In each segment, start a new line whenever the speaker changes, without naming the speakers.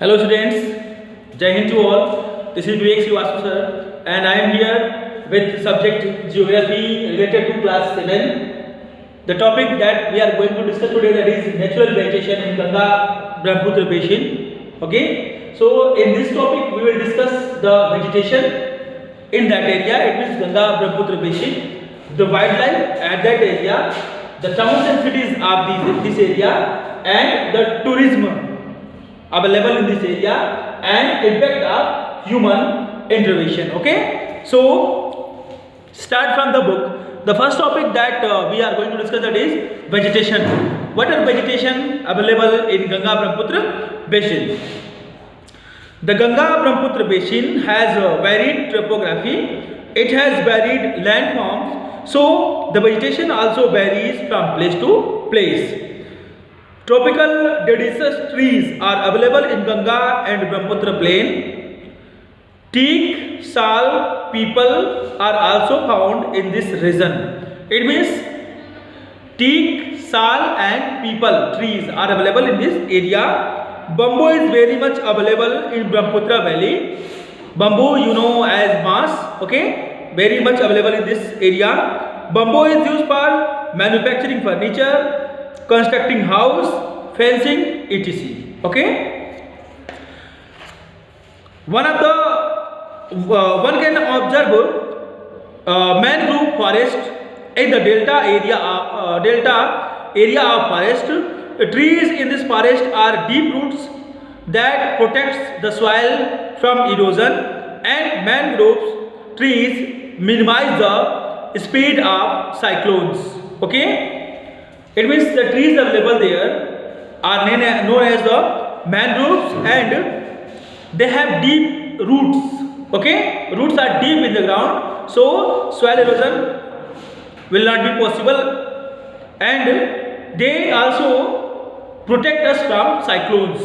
Hello students, Jai Hind to all. This is Vivek Srivastav sir and I am here with subject Geography related to class 7. The topic that we are going to discuss today, that is natural vegetation in Ganga Brahmaputra basin. Okay, so in this topic we will discuss the vegetation in that area. It means Ganga Brahmaputra basin, the wildlife at that area, the towns and cities of this area, and the tourism available in this area and impact of human intervention. Okay, so start from the book. The first topic that we are going to discuss, that is vegetation. What are vegetation available in Ganga Brahmaputra basin? The Ganga Brahmaputra basin has a varied topography. It has varied landforms, so the vegetation also varies from place to place. Tropical deciduous trees are available in Ganga and Brahmaputra plain. Teak, sal, peepal are also found in this region. It means teak, sal and peepal trees are available in this area. Bamboo is very much available in Brahmaputra valley. Bamboo, you know, as bass, okay, very much available in this area. Bamboo is used for manufacturing furniture, constructing house, fencing, etc. Okay, one can observe mangrove forest in the delta area of forest. Trees in this forest are deep roots that protects the soil from erosion, and mangrove trees minimize the speed of cyclones. Okay, it means the trees available there are known as the mangroves, and they have deep roots. Okay, roots are deep in the ground, so soil erosion will not be possible, and they also protect us from cyclones.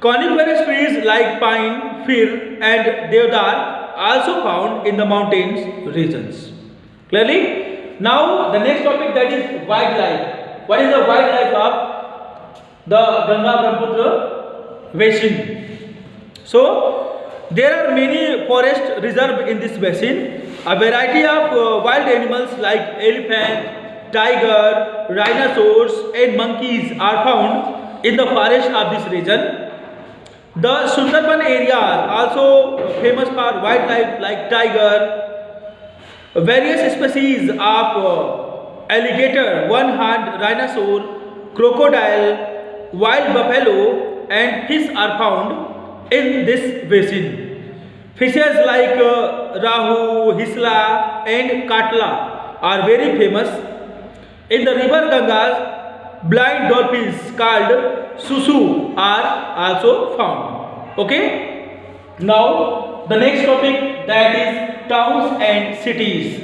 Coniferous trees like pine, fir and deodar also found in the mountains regions. Clearly? Now the next topic, that is wildlife. What is the wildlife of the Ganga Brahmaputra basin? So there are many forest reserves in this basin. A variety of wild animals like elephant, tiger, rhinoceros and monkeys are found in the forest of this region. The Sundarban area are also famous for wildlife like tiger, various species of alligator, one-horned rhinoceros, crocodile, wild buffalo and fish are found in this basin. Fishes like rahu, hisla and katla are very famous. In the river Gangas, blind dolphins called susu are also found. Okay. Now the next topic, that is towns and cities.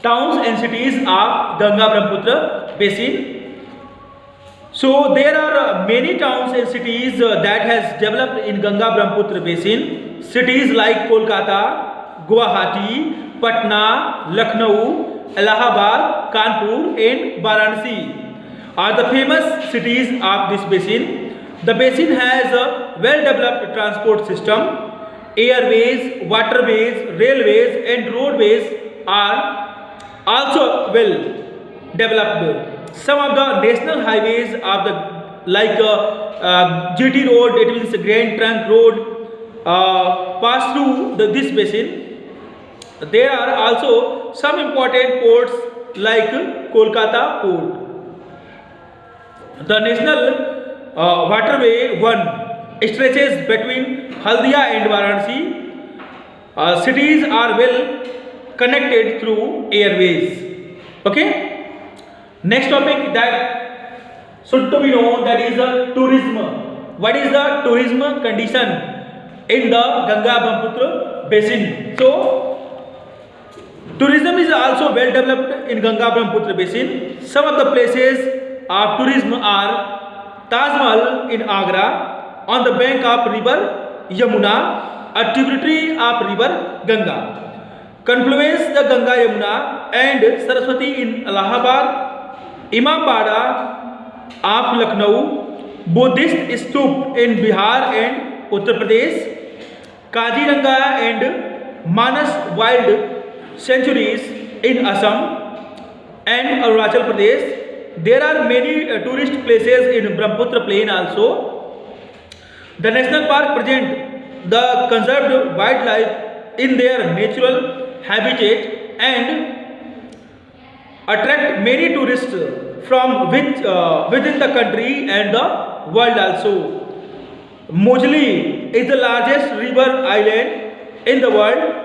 Towns and cities of Ganga Brahmaputra basin. So there are many towns and cities that has developed in Ganga Brahmaputra basin. Cities like Kolkata, Guwahati, Patna, Lucknow, Allahabad, Kanpur and Varanasi are the famous cities of this basin. The basin has a well-developed transport system. Airways, waterways, railways and roadways are also well developed. Some of the national highways of the GT road, it means Grand Trunk Road, pass through this basin. There are also some important ports like Kolkata port. The national waterway 1 stretches between Haldia and Varanasi. Cities are well connected through airways. Okay. Next topic that should to be known, that is the tourism. What is the tourism condition in the Ganga Brahmaputra basin? So tourism is also well developed in Ganga Brahmaputra basin. Some of the places of tourism are Taj Mahal in Agra on the bank of river Yamuna, a tributary of river Ganga. Confluence the Ganga Yamuna and Saraswati in Allahabad, Imambada of Lucknow, Buddhist stup in Bihar and Uttar Pradesh, Kaziranga and Manas wild sanctuaries in Assam and Arunachal Pradesh. There are many tourist places in Brahmaputra plain also. The national park present the conserved wildlife in their natural habitat and attract many tourists from within the country and the world also. Mojli is the largest river island in the world.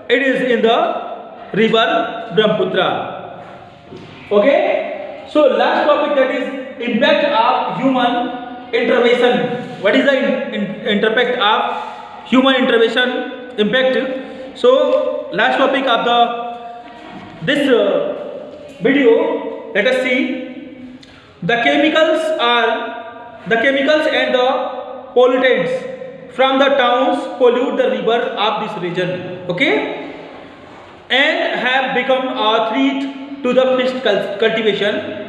It is in the river Brahmaputra. Okay. So last topic, that is impact of human intervention. What is the impact of human intervention impact? So last topic of this video, let us see. The chemicals and the pollutants from the towns pollute the river of this region, okay, and have become a threat to the fish cultivation.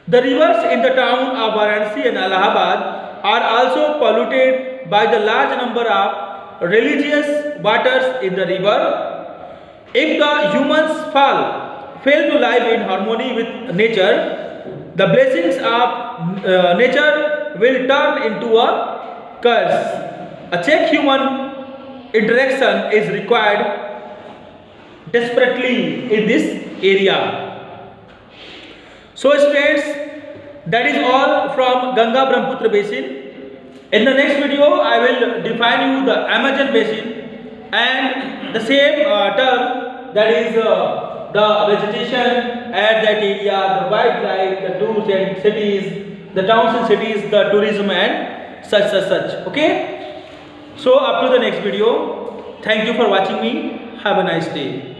The rivers in the town of Varanasi and Allahabad are also polluted by the large number of religious waters in the river. If the humans fail to live in harmony with nature, the blessings of nature will turn into a curse. A check human interaction is required desperately in this area. So students, that is all from Ganga Brahmaputra basin. In the next video, I will define you the Amazon basin and the same term, that is the vegetation at that area, the wildlife, the towns and cities, the towns and cities, the tourism and such. Okay. So up to the next video. Thank you for watching me. Have a nice day.